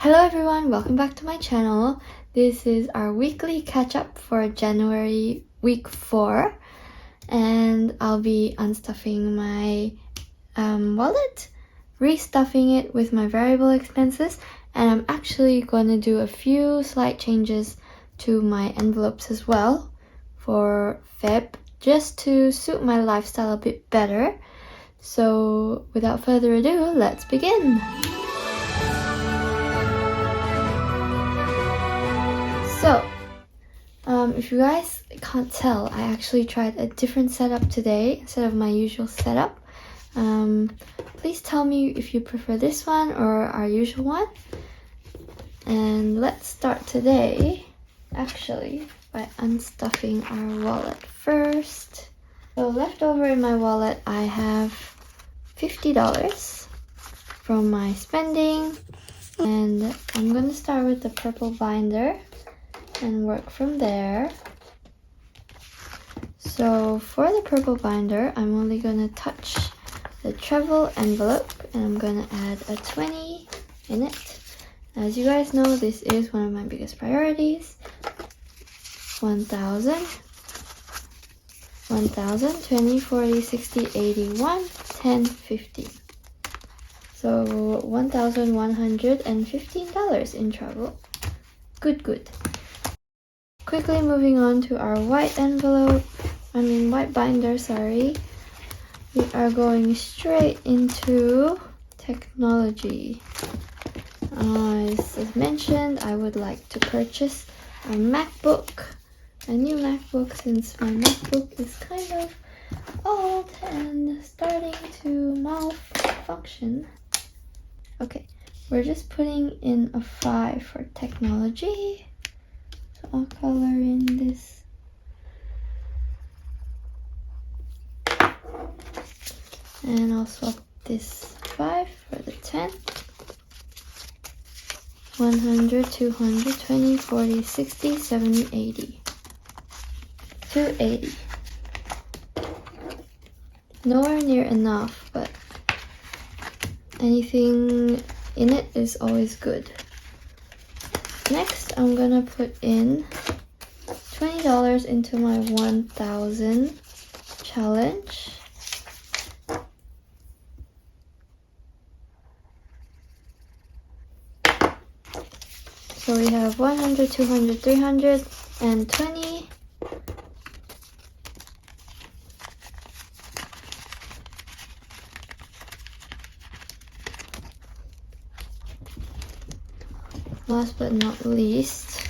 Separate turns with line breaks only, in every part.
Hello everyone, welcome back to my channel. This is our weekly catch-up for January week 4 and I'll be unstuffing my wallet, restuffing it with my variable expenses, and I'm actually going to do a few slight changes to my envelopes as well for Feb, just to suit my lifestyle a bit better. So without further ado, let's begin! So, if you guys can't tell, I actually tried a different setup today instead of my usual setup. Please tell me if you prefer this one or our usual one. And let's start today, actually, by unstuffing our wallet first. So left over in my wallet, I have $50 from my spending. And I'm going to start with the purple binder and work from there. So for the purple binder, I'm only gonna touch the travel envelope and I'm gonna add a 20 in it. As you guys know, this is one of my biggest priorities. 1,000, 1,000, 20, 40, 60, 81, 10, 15. So $1,115 in travel. Good. Quickly moving on to our white white binder, sorry. We are going straight into technology. As mentioned, I would like to purchase a MacBook, a new MacBook, since my MacBook is kind of old and starting to malfunction. Okay, we're just putting in a 5 for technology. I'll color in this. And I'll swap this 5 for the 10. 100, 200, 20, 40, 60, 70, 80. 280. Nowhere near enough, but anything in it is always good. Next, I'm gonna put in $20 into my 1,000 challenge. So we have 100, 200, 300, and 20. Last but not least,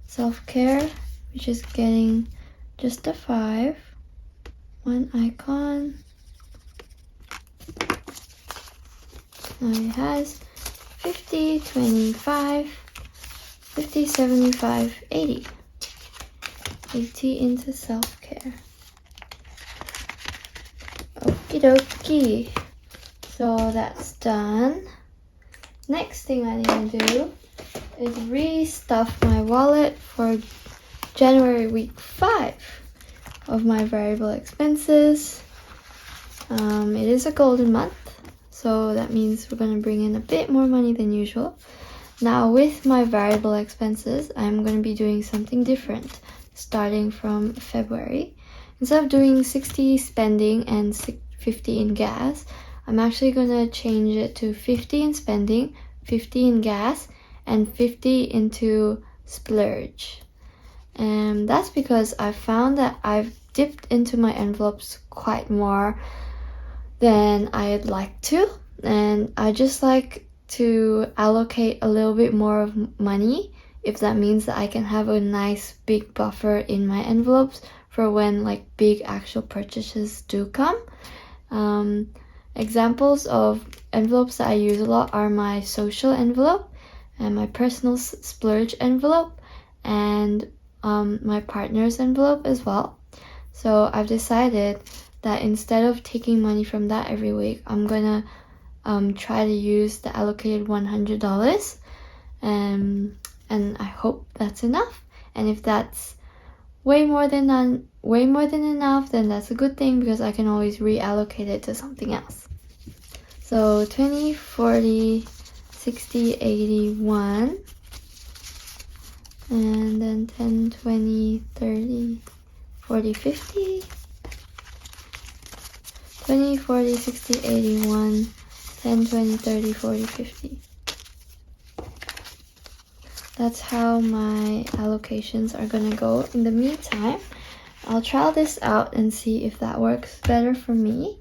self-care, which is getting just a 5, one icon. Now it has 50, 25, 50, 75, 80. 80 into self-care. Okie dokie. So that's done. Next thing I need to do is restuff my wallet for January week 5 of my variable expenses. It is a golden month, so that means we're going to bring in a bit more money than usual. Now with my variable expenses, I'm going to be doing something different starting from February. Instead of doing 60 spending and 50 in gas, I'm actually going to change it to 50 in spending, 50 in gas, and 50 into splurge. And that's because I found that I've dipped into my envelopes quite more than I'd like to, and I just like to allocate a little bit more of money, if that means that I can have a nice big buffer in my envelopes for when like big actual purchases do come. Examples of envelopes that I use a lot are my social envelope and my personal splurge envelope and my partner's envelope as well. So I've decided that instead of taking money from that every week, I'm gonna try to use the allocated $100, and I hope that's enough. And if that's way more than enough, then that's a good thing, because I can always reallocate it to something else. So 20, 40, 60, 81. And then 10, 20, 30, 40, 50. 20, 40, 60, 81. 10, 20, 30, 40, 50. That's how my allocations are gonna go. In the meantime, I'll try this out and see if that works better for me.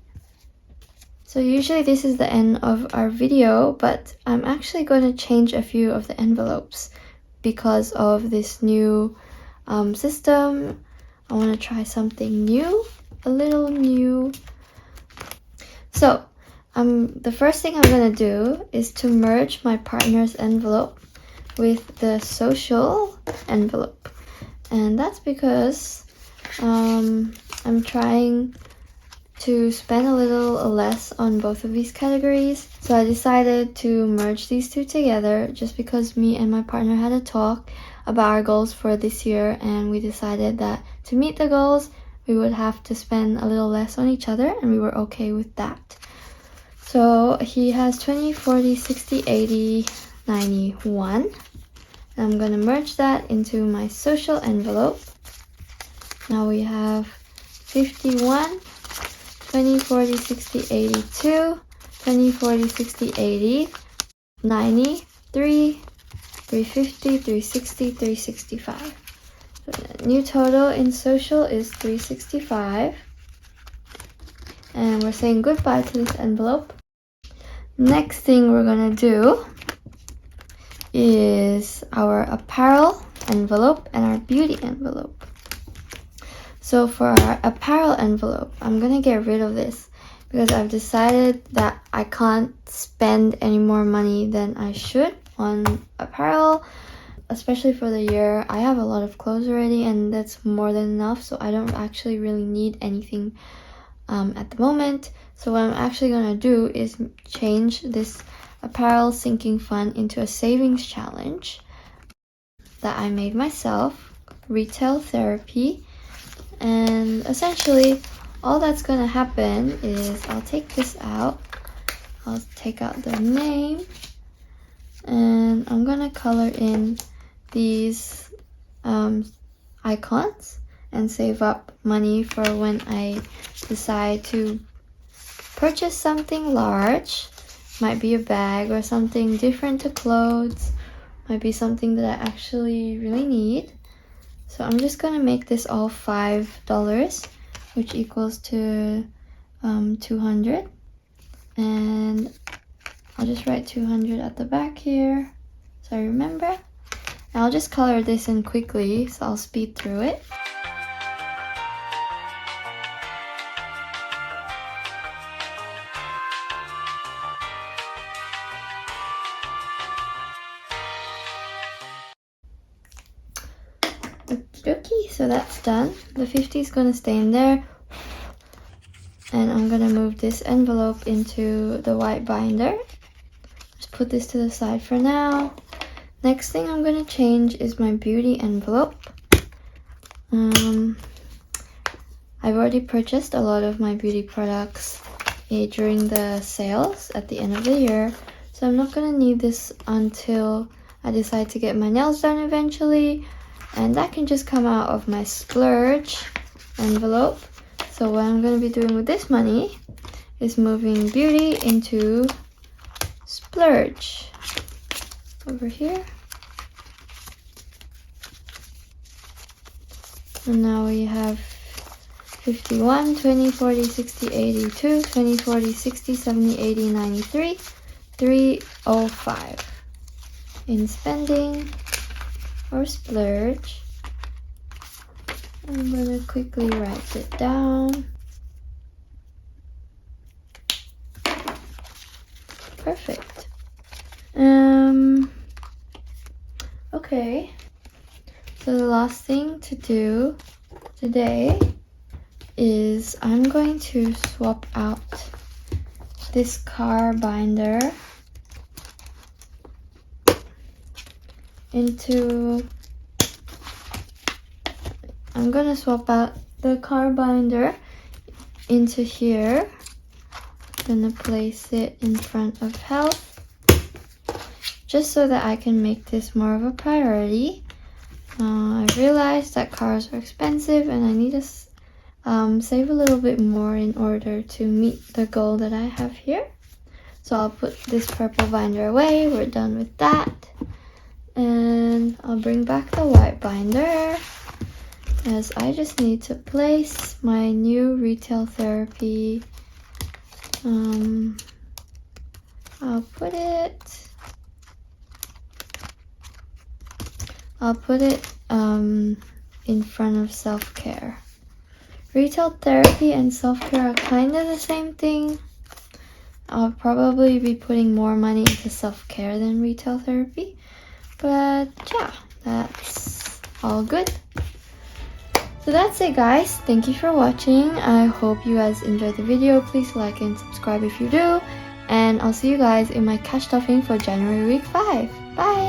So usually this is the end of our video, but I'm actually going to change a few of the envelopes because of this new system. I want to try something new, a little new. So the first thing I'm going to do is to merge my partner's envelope with the social envelope. And that's because I'm trying to spend a little less on both of these categories. So I decided to merge these two together just because me and my partner had a talk about our goals for this year, and we decided that to meet the goals we would have to spend a little less on each other, and we were okay with that. So he has 20, 40, 60, 80, 91. And I'm gonna merge that into my social envelope. Now we have 51, 20, 40, 60, 82, 20, 40, 60, 80, 90, 3, 350, 360, 365. So the new total in social is 365. And we're saying goodbye to this envelope. Next thing we're gonna do is our apparel envelope and our beauty envelope. So for our apparel envelope, I'm gonna get rid of this because I've decided that I can't spend any more money than I should on apparel, especially for the year. I have a lot of clothes already and that's more than enough, so I don't actually really need anything at the moment. So what I'm actually gonna do is change this apparel sinking fund into a savings challenge that I made myself, retail therapy. And essentially all that's gonna happen is I'll take this out, I'll take out the name, and I'm gonna color in these icons and save up money for when I decide to purchase something large. Might be a bag or something different to clothes, might be something that I actually really need. So I'm just gonna make this all $5, which equals to 200. And I'll just write 200 at the back here so I remember. And I'll just color this in quickly, so I'll speed through it. Okie, so that's done. The 50 is gonna stay in there. And I'm gonna move this envelope into the white binder. Just put this to the side for now. Next thing I'm gonna change is my beauty envelope. I've already purchased a lot of my beauty products during the sales at the end of the year. So I'm not gonna need this until I decide to get my nails done eventually. And that can just come out of my splurge envelope. So what I'm going to be doing with this money is moving beauty into splurge over here. And now we have 51, 20, 40, 60, 82, 20, 40, 60, 70, 80, 93, 305 in spending or splurge. I'm gonna quickly write it down. Perfect. Okay. So the last thing to do today is I'm going to swap out this car binder I'm gonna swap out the car binder into here, gonna place it in front of health, just so that I can make this more of a priority. I realized that cars are expensive and I need to save a little bit more in order to meet the goal that I have here. So I'll put this purple binder away. We're done with that. And I'll bring back the white binder, as I just need to place my new retail therapy. I'll put it in front of self-care. Retail therapy and self-care are kind of the same thing. I'll probably be putting more money into self-care than retail therapy. But yeah, that's all good. So that's it, guys. Thank you for watching. I hope you guys enjoyed the video. Please like and subscribe if you do. And I'll see you guys in my cash stuffing for January week 5. Bye!